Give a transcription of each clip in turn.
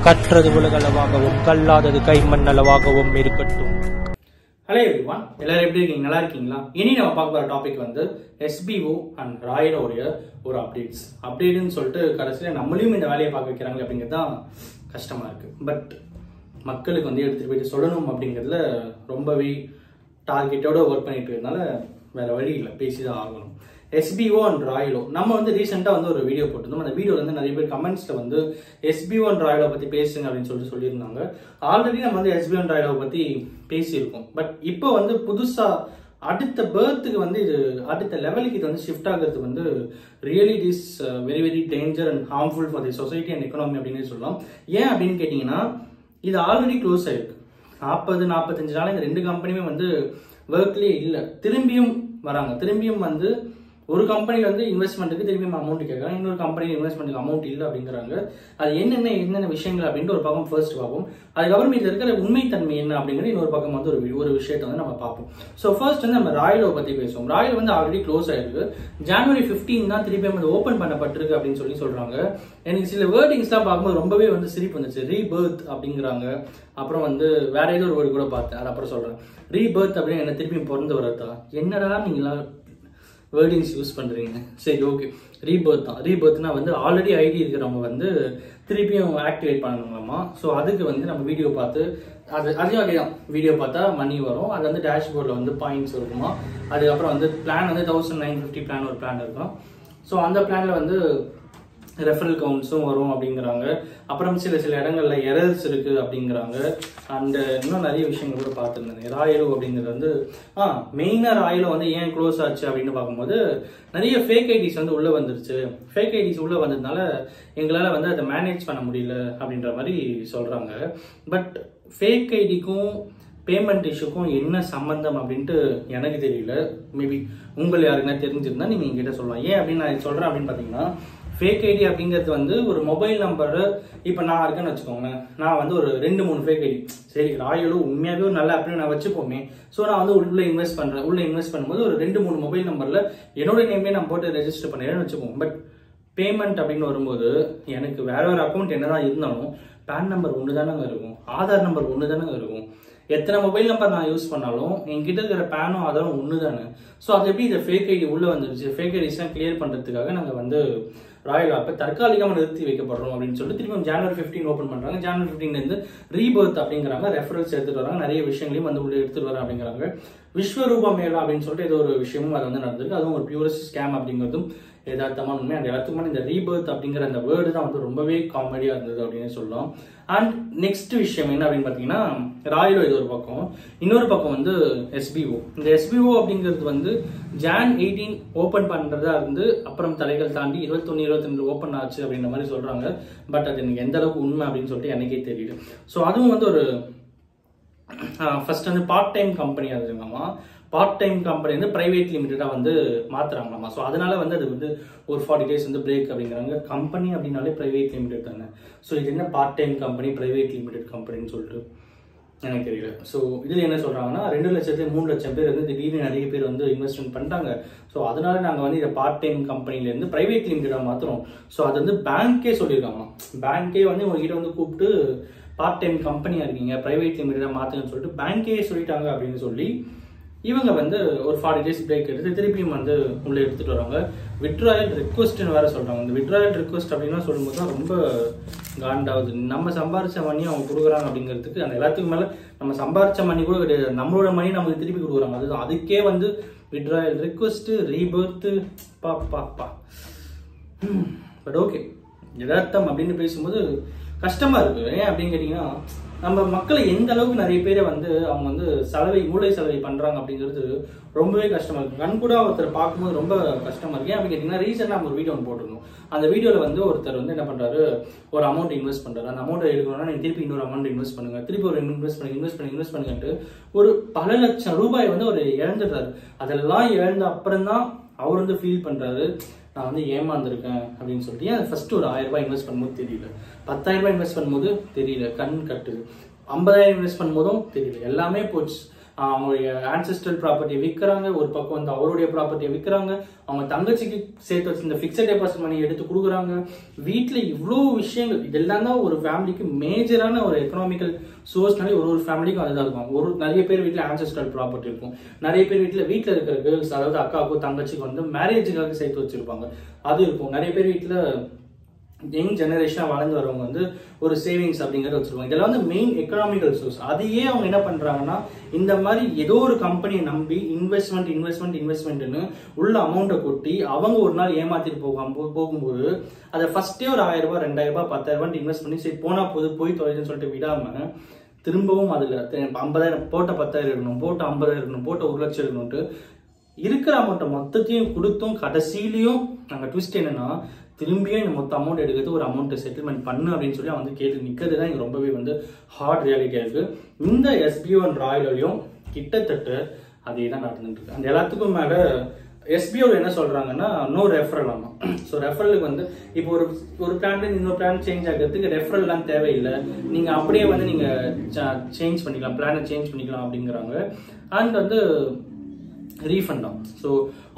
கற்றது உலகளவாகவும் கல்லாதது கைமண் அளவாகவும் இருக்கட்டும். Hello everyone, எல்லாரும் எப்படி இருக்கீங்க? நல்லா இருக்கீங்களா? இனி நம்ம பார்க்க போகிற டாபிக் வந்து SBO அண்ட் ராயலோடைய ஒரு அப்டேட்னு சொல்லிட்டு கடைசியில் நம்மளையும் இந்த வேலையை பார்க்க வைக்கிறாங்க அப்படிங்கிறது தான் கஷ்டமாக இருக்குது. பட் மக்களுக்கு வந்து எடுத்துகிட்டு போயிட்டு சொல்லணும் அப்படிங்கிறதுல ரொம்பவே டார்கெட்டோட ஒர்க் பண்ணிட்டு இருக்கனால வேற வழி இல்லை, பேசி தான் ஆகணும். SBO அண்ட் ராயலோ நம்ம வந்து ரீசெண்டாக வந்து ஒரு வீடியோ போட்டிருந்தோம். அந்த வீடியோவில் வந்து நிறைய பேர் கமெண்ட்ஸில் வந்து SBO அண்ட் ராயலோ பற்றி பேசுங்க அப்படின்னு சொல்லியிருந்தாங்க. ஆல்ரெடி நம்ம வந்து SBO அண்ட் ராயலோ பற்றி பேசியிருக்கோம். பட் இப்போ வந்து புதுசாக அடுத்த பேர்த்துக்கு வந்து இது அடுத்த லெவலுக்கு இது வந்து ஷிஃப்ட் ஆகிறது வந்து really it is very very danger and harmful for the society and economy அப்படின்னு சொல்லலாம். ஏன் அப்படின்னு கேட்டிங்கன்னா, இது ஆல்ரெடி க்ளோஸ் ஆயிருக்கு. 40-45 நாள் இந்த ரெண்டு கம்பெனியுமே வந்து ஒர்க்லேயே இல்லை. திரும்பியும் வராங்க. திரும்பியும் வந்து ஒரு கம்பெனியில் வந்து இன்வெஸ்ட்மெண்ட்டுக்கு திரும்பியும் அமௌண்ட் கேட்குறாங்க, இன்னொரு கம்பெனியில் இன்வெஸ்ட்மெண்ட்டுக்கு அமௌண்ட் இல்லை அப்படிங்கிறாங்க. அது என்னென்ன விஷயங்கள் அப்படின்ட்டு ஒரு பக்கம் ஃபர்ஸ்ட் பார்ப்போம். அதுக்கப்புறம் இதில் இருக்கிற உண்மைத்தன்மை என்ன அப்படிங்கிறது இன்னொரு பக்கம் வந்து ஒரு விஷயத்தை வந்து நம்ம பார்ப்போம். ஸோ ஃபர்ஸ்ட் வந்து நம்ம ராயலோ பற்றி பேசுவோம். ராயல் வந்து ஆல்ரெடி க்ளோஸ் ஆயிருக்கு. January 15 தான் திருப்பியும் வந்து ஓப்பன் பண்ணப்பட்டிருக்கு அப்படின்னு சொல்றாங்க. எனக்கு சில வேர்டிங்ஸ்லாம் பார்க்கும்போது ரொம்பவே வந்து சிரிப்பு வந்துச்சு. ரீபர்த் அப்படிங்கிறாங்க. அப்புறம் வந்து வேற ஏதோ ஒரு வேர்டு கூட பார்த்தேன், அது அப்புறம் சொல்றேன். ரீபர்த் அப்படின்னு என்ன திருப்பியும் பிறந்து வரதா? என்னடா நீங்களா வேர்டிங்ஸ் யூஸ் பண்ணுறீங்க? சரி, ஓகே. ரீபர்த் தான். ரீபர்த்னா வந்து ஆல்ரெடி ஐடி இருக்கிறவங்க வந்து திருப்பியும் ஆக்டிவேட் பண்ணணுங்களாமா. ஸோ அதுக்கு வந்து நம்ம வீடியோ பார்த்து அதையும் அதே தான், வீடியோ பார்த்தா மணி வரும். அது வந்து டேஷ்போர்டில் வந்து பாயிண்ட்ஸ் இருக்குமா. அதுக்கப்புறம் வந்து பிளான் வந்து 1950 பிளான் ஒரு பிளான் இருக்கும். ஸோ அந்த பிளானில் வந்து ரெஃபரல் கவுண்ட்ஸும் வரும் அப்படிங்கிறாங்க. அப்புறம் சில இடங்கள்ல எரர்ஸ் இருக்கு அப்படிங்கிறாங்க. அண்ட் இன்னும் நிறைய விஷயங்கள் கூட பார்த்துருந்தேன். ராயலோ அப்படிங்கிறது வந்து மெயினாக ராயலோ வந்து ஏன் க்ளோஸ் ஆச்சு அப்படின்னு பார்க்கும்போது நிறைய ஃபேக் ஐடிஸ் வந்து உள்ள வந்துருச்சு. ஃபேக் ஐடிஸ் உள்ள வந்ததுனால எங்களால் வந்து அதை மேனேஜ் பண்ண முடியல அப்படின்ற மாதிரி சொல்றாங்க. பட் ஃபேக் ஐடிக்கும் பேமெண்ட் இஷ்யூக்கும் என்ன சம்பந்தம் அப்படின்ட்டு எனக்கு தெரியல. மேபி உங்கள் யாருக்குன்னா தெரிஞ்சிருந்தா நீங்க என்கிட்ட சொல்லலாம். ஏன் அப்படின்னு நான் சொல்றேன் அப்படின்னு பார்த்தீங்கன்னா, ஃபேக் ஐடி அப்படிங்கிறது வந்து ஒரு மொபைல் நம்பரு. இப்போ நான் இருக்கேன்னு வச்சுக்கோங்களேன், நான் வந்து ஒரு 2-3 ஃபேக் ஐடி, சரி ராயலோ உண்மையாகவே ஒரு நல்ல அப்படின்னு நான் வச்சுப்போமே. ஸோ நான் வந்து உள்ள இன்வெஸ்ட் பண்ணுறேன். உள்ள இன்வெஸ்ட் பண்ணும்போது ஒரு 2-3 மொபைல் நம்பரில் என்னோட நேம்லேயே நான் போட்டு ரெஜிஸ்டர் பண்ணிடுறேன்னு வச்சுப்போம். பட் பேமெண்ட் அப்படின்னு வரும்போது எனக்கு வேற ஒரு அக்கௌண்ட் என்னதான் இருந்தாலும் பேன் நம்பர் ஒன்று தானேங்க இருக்கும், ஆதார் நம்பர் ஒன்று தானேங்க இருக்கும். எத்தனை மொபைல் நம்பர் நான் யூஸ் பண்ணாலும் என்கிட்ட இருக்கிற பேனும் ஆதாரம் ஒன்று தானே. ஸோ அது எப்படி இந்த ஃபேக் ஐடி உள்ள வந்துருச்சு? ஃபேக் ஐடிஸ்லாம் கிளியர் பண்ணுறதுக்காக நாங்கள் வந்து ராயல் ஆப்பை தற்காலிகமாக நிறுத்தி வைக்கப்படுறோம் அப்படின்னு சொல்லிட்டு திரும்ப January 15 ஓப்பன் பண்ணுறாங்க. January 15 ரீபர்த் அப்படிங்கிறாங்க. ரெஃபரன்ஸ் எடுத்துட்டு வராங்க. நிறைய விஷயங்களையும் வந்து உள்ள எடுத்துட்டு வராங்க அப்படிங்கிறாங்க. விஸ்வரூப மேளா அப்படின்னு சொல்லிட்டு ஏதோ ஒரு விஷயமும் அது வந்து நடந்திருக்கு. அதுவும் ஒரு பியூரஸ்ட் ஸ்கேம் அப்படிங்கிறதும் யதார்த்தமான உண்மை. அந்த எல்லாத்துக்குமான இந்த ரீபர்த் அப்படிங்கிற அந்த வேர்டு தான் வந்து ரொம்பவே காமெடியா இருந்தது அப்படின்னு சொல்லலாம். அண்ட் நெக்ஸ்ட் விஷயம் என்ன அப்படின்னு பார்த்தீங்கன்னா, ராயலோ இது ஒரு பக்கம், இன்னொரு பக்கம் வந்து SBO. இந்த SBO அப்படிங்கிறது வந்து Jan 18 ஓப்பன் பண்றதா இருந்து அப்புறம் தலைகள் தாண்டி 21-22 ஓப்பன் ஆச்சு அப்படின்ற மாதிரி சொல்றாங்க. பட் அது எனக்கு எந்த அளவுக்கு உண்மை அப்படின்னு சொல்லிட்டு எனக்கே தெரியல. ஸோ அதுவும் வந்து ஒரு ஃபர்ஸ்ட் வந்து பார்ட் டைம் கம்பெனி அதுங்கம்மா. பார்ட் டைம் கம்பெனி வந்து பிரைவேட் லிமிட்டடா வந்து மாத்துறாங்களாமா. ஸோ அதனால வந்து அது வந்து ஒரு 40 days வந்து பிரேக் அப்படிங்கிறாங்க. கம்பெனி அப்படின்னாலே பிரைவேட் லிமிடெட் தானே. ஸோ இது என்ன part time company private limited கம்பெனின்னு சொல்லிட்டு எனக்கு தெரியல. ஸோ இதில் என்ன சொல்றாங்கன்னா, 2 லட்சத்து 3 லட்சம் பேர் வந்து திடீர்னு நிறைய பேர் வந்து இன்வெஸ்ட்மெண்ட் பண்ணிட்டாங்க. ஸோ அதனால நாங்கள் வந்து இதை பார்ட் டைம் கம்பெனிலேருந்து பிரைவேட் லிமிடெடாக மாற்றுறோம். ஸோ அது வந்து பேங்கே சொல்லியிருக்காங்க. பேங்கே வந்து உங்ககிட்ட வந்து கூப்பிட்டு பார்ட் டைம் கம்பெனியாக இருக்கீங்க, பிரைவேட் லிமிடெடாக மாற்றுங்கன்னு சொல்லிட்டு பேங்கே சொல்லிட்டாங்க அப்படின்னு சொல்லி இவங்க வந்து ஒரு 40 days பிரேக் எடுத்து திருப்பியும் வந்து உள்ள எடுத்துட்டு வராங்க. விட்ராயல் ரிக்வஸ்ட்னு வேற சொல்றாங்க. இந்த விட்ராயல் ரிக்வஸ்ட் அப்படின்னா சொல்லும்போது தான் ரொம்ப காண்டாகுது. நம்ம சம்பாரிச்ச மணி அவங்க கொடுக்குறாங்க அப்படிங்கிறதுக்கு அந்த எல்லாத்துக்கும் மேல நம்ம சம்பாரிச்ச மணி கூட கிடையாது, நம்மளோட மணி நமக்கு திருப்பி கொடுக்குறாங்க. அதுதான் அதுக்கே வந்து விட்ராயல் ரிக்வஸ்ட், ரீபர்த், பா. பட் ஓகே, யதார்த்தம் அப்படின்னு பேசும்போது கஷ்டமா இருக்கு. ஏன் அப்படின்னு கேட்டீங்கன்னா, நம்ம மக்களை எந்த அளவுக்கு நிறைய பேரை வந்து அவங்க வந்து மூளை செலவை பண்றாங்க அப்படிங்கிறது ரொம்பவே கஷ்டமா இருக்கு. கண்கூடா ஒருத்தர் பார்க்கும்போது ரொம்ப கஷ்டமா இருக்கு. ஏன் அப்படின்னு கேட்டீங்கன்னா, ரீசெண்டாக நம்ம ஒரு வீடியோ ஒன்று போட்டிருந்தோம். அந்த வீடியோல வந்து ஒருத்தர் வந்து என்ன பண்றாரு, ஒரு அமௌண்ட் இன்வெஸ்ட் பண்றாரு. அந்த அமௌண்ட் எடுக்கணும்னா நீங்க திருப்பி இன்னொரு அமௌண்ட் இன்வெஸ்ட் பண்ணுங்க, திருப்பி ஒரு இன்வெஸ்ட் பண்ணுங்கன்ட்டு ஒரு பல லட்சம் ரூபாய் வந்து அவர் இழந்துடுறாரு. அதெல்லாம் இழந்த அப்புறம் தான் அவர் வந்து ஃபீல் பண்றாரு, நான் வந்து ஏமாந்துருக்கேன் அப்படின்னு சொல்லிட்டு. ஏன் ஃபர்ஸ்ட் ஒரு 1000 ரூபாய் இன்வெஸ்ட் பண்ணும்போது தெரியல, 10,000 ரூபாய் இன்வெஸ்ட் பண்ணும்போது தெரியல, கண் கட்டுது, 50,000 இன்வெஸ்ட் பண்ணும்போதும் தெரியல, எல்லாமே போச்சு. அவங்களுடைய ஆன்செஸ்ட்ரல் ப்ராப்பர்ட்டியை விற்கிறாங்க, ஒரு பக்கம் வந்து அவருடைய ப்ராப்பர்ட்டியை விற்கிறாங்க, அவங்க தங்கச்சிக்கு சேர்த்து வச்சு இந்த ஃபிக்ஸட் டெபாசிட் மணி எடுத்து கொடுக்குறாங்க. வீட்டில் இவ்வளோ விஷயங்கள், இதெல்லாம் தான் ஒரு ஃபேமிலிக்கு மேஜரான ஒரு எக்கனாமிக்கல் சோர்ஸ்னாலே ஒரு ஃபேமிலிக்கும் அதுதான் இருக்கும். நிறைய பேர் வீட்டில் ஆன்செஸ்ட்ரல் ப்ராப்பர்ட்டி இருக்கும், நிறைய பேர் வீட்டில் இருக்கிற கேர்ள்ஸ், அதாவது அக்காவுக்கோ தங்கச்சிக்கு வந்து மேரேஜுக்காக சேர்த்து வச்சிருப்பாங்க, அது இருக்கும். நிறைய பேர் வீட்டில் யங் ஜெனரேஷனாக வளர்ந்து வரவங்க வந்து ஒரு சேவிங்ஸ் அப்படிங்கிறத வச்சிருவாங்க. இதெல்லாம் வந்து மெயின் எக்கனாமிக்கல் சோர்ஸ். அதையே அவங்க என்ன பண்றாங்கன்னா, இந்த மாதிரி ஏதோ ஒரு கம்பெனியை நம்பி இன்வெஸ்ட்மெண்ட்னு உள்ள அமௌண்ட்டை கொட்டி அவங்க ஒரு நாள் ஏமாத்திட்டு போகும்போது அதை ஃபர்ஸ்டே ஒரு 1000 ரூபாய் 2000 ரூபாய் 10,000 இன்வெஸ்ட் பண்ணி சரி போனா போய் தொலைதுன்னு சொல்லிட்டு விடாம திரும்பவும் அதுல 50,000 போட்ட 10,000 இருக்கணும், போட்ட 50,000 இருக்கணும், போட்ட 1 லட்சம் இருக்கணும்ட்டு இருக்கிற அமௌண்ட்டை மொத்தத்தையும் கொடுத்தும் கடைசியிலையும் நாங்கள் ட்விஸ்ட் என்னன்னா, திரும்பியும் இந்த மொத்த அமௌண்ட் எடுக்கிறது ஒரு அமௌண்ட்டை செட்டில்மெண்ட் பண்ணு அப்படின்னு சொல்லி வந்து கேட்டு நிற்கிறது தான் எனக்கு ரொம்பவே வந்து ஹார்ட் ரியாலிட்டியாக இருக்கு. இந்த SBO அண்ட் ராயலையும் கிட்டத்தட்ட அதே தான் நடந்துட்டு இருக்கு. அந்த எல்லாத்துக்கும் மேலே SBO என்ன சொல்றாங்கன்னா, நோ ரெஃபரல் ஆமா. ஸோ ரெஃபரலுக்கு வந்து இப்போ ஒரு பிளான் இன்னொரு பிளான் சேஞ்ச் ஆகிறதுக்கு ரெஃபரல்லாம் தேவையில்லை, நீங்க அப்படியே வந்து நீங்க சேஞ்ச் பண்ணிக்கலாம், பிளானை சேஞ்ச் பண்ணிக்கலாம் அப்படிங்கிறாங்க. அண்ட் வந்து ரீஃபண்ட் தான். ஸோ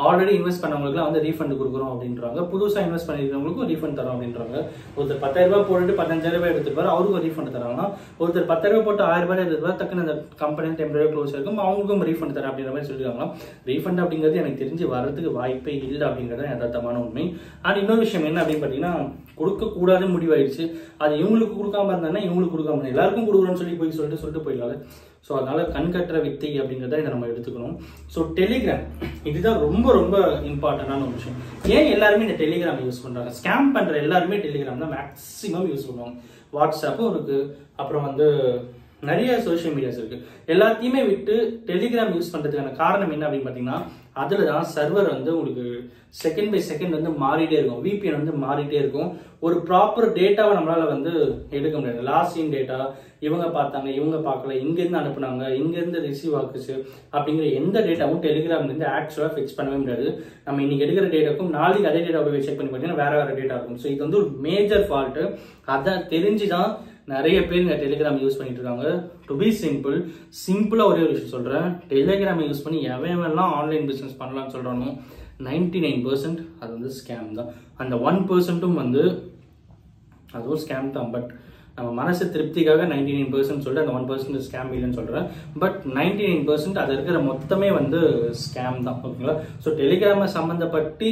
ஆல்ரெடி இன்வெஸ்ட் பண்ணவங்களுக்குலாம் வந்து ரீஃபண்ட் கொடுக்குறோம் அப்படின்றாங்க, புதுசாக இன்வெஸ்ட் பண்ணிருக்கவங்களுக்கும் ரீஃபண்ட் தரோம் அப்படின்றாங்க. ஒருத்தர் 10,000 ரூபாய் போட்டுட்டு 15,000 ரூபாய் எடுத்துருப்பாரு, அவருக்கும் ரீஃபண்ட் தராங்கன்னா, ஒருத்தர் 10,000 ரூபாய் போட்டு 1000 ரூபாய் எடுத்துருப்பாரு, டக்குன்னு அந்த கம்பெனி டெம்பரரி க்ளோஸ் இருக்கும், அவங்களுக்கும் ரீஃபண்ட் தரேன் அப்படின்ற மாதிரி சொல்லியிருக்காங்க. ரீஃபண்ட் அப்படிங்கிறது எனக்கு தெரிஞ்சு வரதுக்கு வாய்ப்பே இல்லை அப்படிங்கிறது யதார்த்தமான உண்மை. அண்ட் இன்னொரு விஷயம் என்ன அப்படின்னு பார்த்தீங்கன்னா, கொடுக்கக்கூடாதுன்னு முடிவாயிடுச்சு. அது இவங்களுக்கு கொடுக்காம இருந்தாங்கன்னா இவங்களுக்கு கொடுக்காம எல்லாருக்கும் கொடுக்குறோன்னு சொல்லி சொல்லிட்டு போயிடலாம். ஸோ அதனால கண் கட்டுற வித்தை அப்படிங்கிறத இதை நம்ம எடுத்துக்கணும். ஸோ டெலிகிராம் இதுதான் ரொம்ப ரொம்ப இம்பார்ட்டன்டான ஒரு விஷயம். ஏன் எல்லாருமே இந்த டெலிகிராம் யூஸ் பண்றாங்க? ஸ்கேம் பண்ற எல்லாருமே டெலிகிராம் தான் மேக்ஸிமம் யூஸ் பண்ணுவாங்க. வாட்ஸ்அப்பும் இருக்கு, அப்புறம் வந்து நிறைய சோஷியல் மீடியாஸ் இருக்கு. எல்லாத்தையுமே விட்டு டெலிகிராம் யூஸ் பண்றதுக்கான காரணம் என்ன அப்படின்னு பாத்தீங்கன்னா, அதுல தான் சர்வர் வந்து உங்களுக்கு செகண்ட் பை செகண்ட் வந்து மாறிட்டே இருக்கும், VPN வந்து மாறிட்டே இருக்கும். ஒரு ப்ராப்பர் டேட்டாவை நம்மளால வந்து எடுக்க முடியாது. லாஸ்ட் இன் டேட்டா இவங்க பார்த்தாங்க, இவங்க பார்க்கல, இங்க இருந்து அனுப்புனாங்க, இங்க இருந்து ரிசீவ் ஆகுச்சு அப்படிங்கிற எந்த டேட்டாவும் டெலிகிராம்ல இருந்து ஆக்சுவலா ஃபிக்ஸ் பண்ணவே முடியாது. நம்ம இன்னைக்கு எடுக்கிற டேட்டாக்கும் நாளைக்கு அதே டேட்டாவை செக் பண்ணி பார்த்தீங்கன்னா வேற டேட்டா இருக்கும். ஸோ இது வந்து ஒரு மேஜர் ஃபால்ட். அதான் தெரிஞ்சுதான் நிறைய பேர் இந்த டெலிகிராம் யூஸ் பண்ணிட்டு இருக்காங்க. டு பி சிம்பிளா ஒரே ஒரு விஷயம் சொல்றேன், டெலிகிராம் யூஸ் பண்ணி எவெல்லாம் ஆன்லைன் பிசினஸ் பண்ணலாம்னு சொல்றானோ 99% அது வந்து ஸ்கேம் தான். அந்த 1% வந்து அதுவும் ஸ்கேம் தான். பட் நம்ம மனசு திருப்திக்காக 99% சொல்லிட்டு அந்த 1% ஸ்கேம் இல்லைன்னு சொல்றேன். பட் 99% அது இருக்கிற மொத்தமே வந்து ஸ்கேம் தான். ஓகேங்களா? ஸோ டெலிகிராமை சம்மந்தப்பட்டு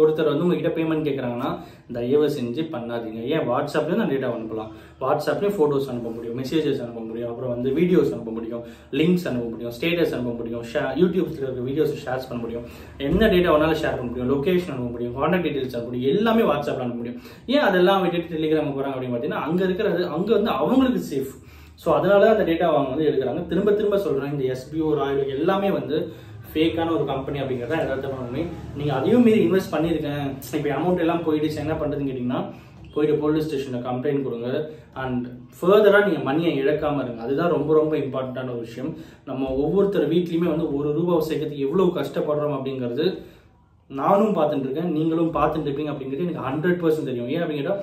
ஒருத்தர் வந்து உங்ககிட்ட பேமெண்ட் கேட்குறாங்கன்னா தயவு செஞ்சு பண்ணாதீங்க. ஏன்? வாட்ஸ்அப்லேயும் நான் டேட்டா அனுப்பலாம், வாட்ஸ்அப்லேயும் ஃபோட்டோஸ் அனுப்ப முடியும், மெசேஜஸ் அனுப்ப முடியும், அப்புறம் வந்து வீடியோஸ் அனுப்ப முடியும், லிங்க்ஸ் அனுப்ப முடியும், ஸ்டேட்டஸ் அனுப்ப முடியும், யூடியூப்ல இருக்க வீடியோஸ் ஷேர் பண்ண முடியும், என்ன டேட்டா வேணாலும் ஷேர் பண்ண முடியும், லொகேஷன் அனுப்ப முடியும், கான்டாக்ட் டீடைல்ஸ் அனுப்ப முடியும், எல்லாமே வாட்ஸ்அப்ல அனுப்ப முடியும். ஏன் அதெல்லாம் விட்டுட்டு டெலிகிராம் போகிறாங்க அப்படின்னு பார்த்தீங்கன்னா, அங்கே இருக்கிறது அங்கே வந்து அவங்களுக்கு சேஃப். ஸோ அதனால அந்த டேட்டா அவங்க வந்து எடுக்கிறாங்க. திரும்ப சொல்கிறேன், இந்த SBO ராயல் எல்லாமே வந்து ஃபேக்கான ஒரு கம்பெனி அப்படிங்கிறத யதார்த்தமான உண்மை. நீங்கள் அதையும் மீறி இன்வெஸ்ட் பண்ணியிருக்கேன், இப்போ அமௌண்ட் எல்லாம் போயிடுச்சு, என்ன பண்ணுறதுன்னு கேட்டிங்கன்னா போயிட்டு போலீஸ் ஸ்டேஷனில் கம்ப்ளைண்ட் கொடுங்க. அண்ட் ஃபர்தராக நீங்கள் மணியை இழக்காமல் இருங்க. அதுதான் ரொம்ப ரொம்ப இம்பார்ட்டண்டான ஒரு விஷயம். நம்ம ஒவ்வொருத்தர் வீட்லையுமே வந்து ஒரு ரூபாய் சேர்க்கறதுக்கு எவ்வளோ கஷ்டப்படுறோம் அப்படிங்கிறது நானும் பார்த்துட்டு இருக்கேன், நீங்களும் பார்த்துட்டு இருப்பீங்க அப்படிங்கிறது எனக்கு 100% தெரியும். ஏன் அப்படிங்கிற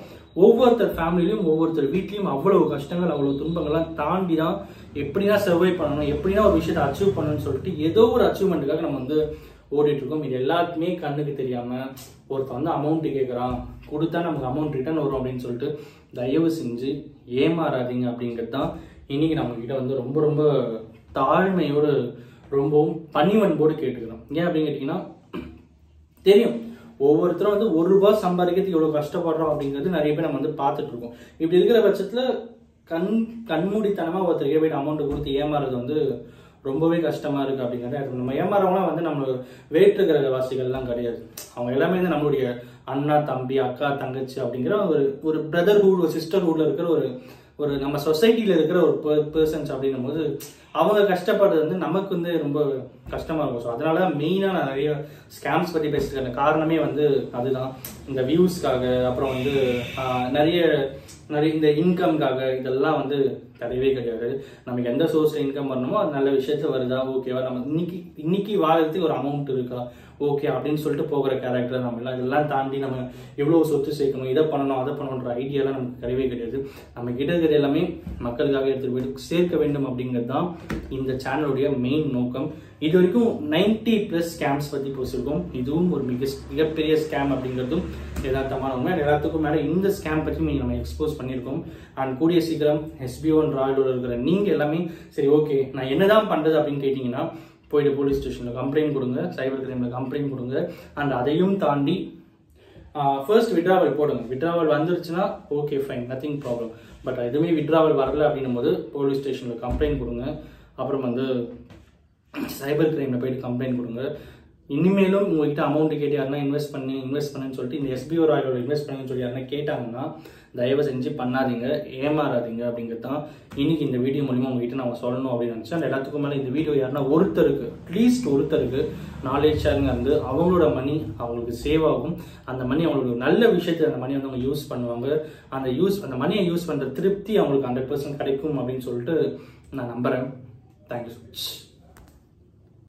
ஒவ்வொருத்தர் ஃபேமிலியிலும் ஒவ்வொருத்தர் வீட்லையும் அவ்வளவு கஷ்டங்கள் அவ்வளவு துன்பங்கள்லாம் தாண்டி தான் எப்படின்னா சர்வை பண்ணணும், எப்படின்னா ஒரு விஷயத்தை அச்சீவ் பண்ணணும்னு சொல்லிட்டு ஏதோ ஒரு அச்சீவ்மெண்ட்டுக்காக நம்ம வந்து ஓடிட்டு இருக்கோம். இது எல்லாத்துக்குமே கண்ணுக்கு தெரியாம ஒருத்தர் வந்து அமௌண்ட் கேட்குறான், கொடுத்தா நமக்கு அமௌண்ட் ரிட்டர்ன் வரும் அப்படின்னு சொல்லிட்டு தயவு செஞ்சு ஏமாறாதீங்க அப்படிங்கிறது தான் இன்னைக்கு நம்ம கிட்ட வந்து ரொம்ப ரொம்ப தாழ்மையோடு ரொம்பவும் பணிவன்போடு கேட்டுக்கிறோம். ஏன் அப்படின்னு கேட்டீங்கன்னா, தெரியும் ஒவ்வொருத்தரும் வந்து 1 ரூபாய் சம்பாதிக்கிறதுக்கு எவ்வளவு கஷ்டப்படுறோம் அப்படிங்கிறது நிறைய பேர் நம்ம வந்து பார்த்துட்டு இருக்கோம். இப்படி இருக்கிற பட்சத்துல கண்மூடித்தனமா ஒருத்தருக்கு போயிட்டு அமௌண்ட் கொடுத்து ஏமாறுறது வந்து ரொம்பவே கஷ்டமா இருக்கு அப்படிங்கிறத நம்ம ஏமாறவங்களாம் வந்து நம்ம வேற்று கிரக வாசிகள்லாம் கிடையாது. அவங்க எல்லாமே வந்து நம்மளுடைய அண்ணா தம்பி அக்கா தங்கச்சி அப்படிங்கிற ஒரு பிரதர்ஹுட் ஒரு சிஸ்டர்ஹுட்ல இருக்கிற ஒரு நம்ம சொசைட்டில இருக்கிற ஒரு பர்சன்ஸ் அப்படின்னும் போது அவங்க கஷ்டப்படுறது வந்து நமக்கு வந்து ரொம்ப கஷ்டமா இருக்கும். ஸோ அதனால மெயினா நான் நிறைய ஸ்கேம்ஸ் பத்தி பேசுறதுக்கான காரணமே வந்து அதுதான். இந்த வியூஸ்க்காக, அப்புறம் வந்து நிறைய இந்த இன்கம்காக இதெல்லாம் வந்து கிடையவே கிடையாது. நமக்கு எந்த சோர்ஸ்ல இன்கம் பண்ணணுமோ அது நல்ல விஷயத்துல வருதா, ஓகேவா, நம்ம இன்னைக்கு வாழறதுக்கு ஒரு அமௌண்ட் இருக்கா, ஓகே அப்படின்னு சொல்லிட்டு போகிற கேரக்டர் நம்ம எல்லாம். இதெல்லாம் தாண்டி நம்ம எவ்வளவு சொத்து சேர்க்கணும், இதை பண்ணணும் அதை பண்ணணுன்ற ஐடியாலாம் நமக்கு கிடையவே கிடையாது. நம்ம கிட்ட இருக்கிறது எல்லாமே மக்களுக்காக எடுத்துட்டு போயிட்டு சேர்க்க வேண்டும் அப்படிங்கிறது தான் இந்த சேனலுடைய மெயின் நோக்கம். இது வரைக்கும் 90+ ஸ்கேம்ஸ் பற்றி பேசியிருக்கோம். இதுவும் ஒரு மிகப்பெரிய ஸ்கேம் அப்படிங்கிறதும் யதார்த்தமான உண்மை. எல்லாத்துக்கும் மேலே இந்த ஸ்கேம் பற்றி நம்ம எக்ஸ்போஸ் பண்ணியிருக்கோம். அண்ட் கூடிய சீக்கிரம் SBO அண்ட் ராயலோட இருக்கிற நீங்கள் எல்லாமே சரி ஓகே நான் என்னதான் பண்ணுறது அப்படின்னு கேட்டிங்கன்னா போயிட்டு போலீஸ் ஸ்டேஷனில் கம்ப்ளைண்ட் கொடுங்க, சைபர் கிரைமில் கம்ப்ளைண்ட் கொடுங்க. அண்ட் அதையும் தாண்டி ஃபர்ஸ்ட் விட்ராவல் போடுங்க. விட்ராவல் வந்துருச்சுன்னா okay fine, nothing problem. But எதுவுமே விட்ராவல் வரல அப்படின்னும் போது போலீஸ் ஸ்டேஷனில் கம்ப்ளைண்ட் கொடுங்க. அப்புறம் வந்து சைபர் கிரைமில் போயிட்டு கம்ப்ளைண்ட் கொடுங்க. இனிமேலும் உங்ககிட்ட அமௌண்ட் கேட்டு யாருன்னா இன்வெஸ்ட் பண்ணுன்னு சொல்லிட்டு இந்த SBO ராயலோட இன்வெஸ்ட் பண்ணுன்னு சொல்லி யாருன்னா கேட்டாங்கன்னா தயவு செஞ்சு பண்ணாதீங்க, ஏமாறாதீங்க அப்படிங்கிறது தான் இன்னைக்கு இந்த வீடியோ மூலிமா உங்ககிட்ட நான் சொல்லணும் அப்படின்னு நினச்சேன். எல்லாத்துக்கும் மேலே இந்த வீடியோ யாருன்னா ஒருத்தருக்கு அட்லீஸ்ட் ஒருத்தருக்கு நாலேஜ் ஷேரிங் வந்து அவங்களோட மணி அவங்களுக்கு சேவ் ஆகும். அந்த மணி அவங்களுக்கு நல்ல விஷயத்தை அந்த மணி வந்து அவங்க யூஸ் பண்ணுவாங்க. அந்த மணியை யூஸ் பண்ணுற திருப்தி அவங்களுக்கு 100% கிடைக்கும் அப்படின்னு சொல்லிட்டு நான் நம்புகிறேன். Thank you so much.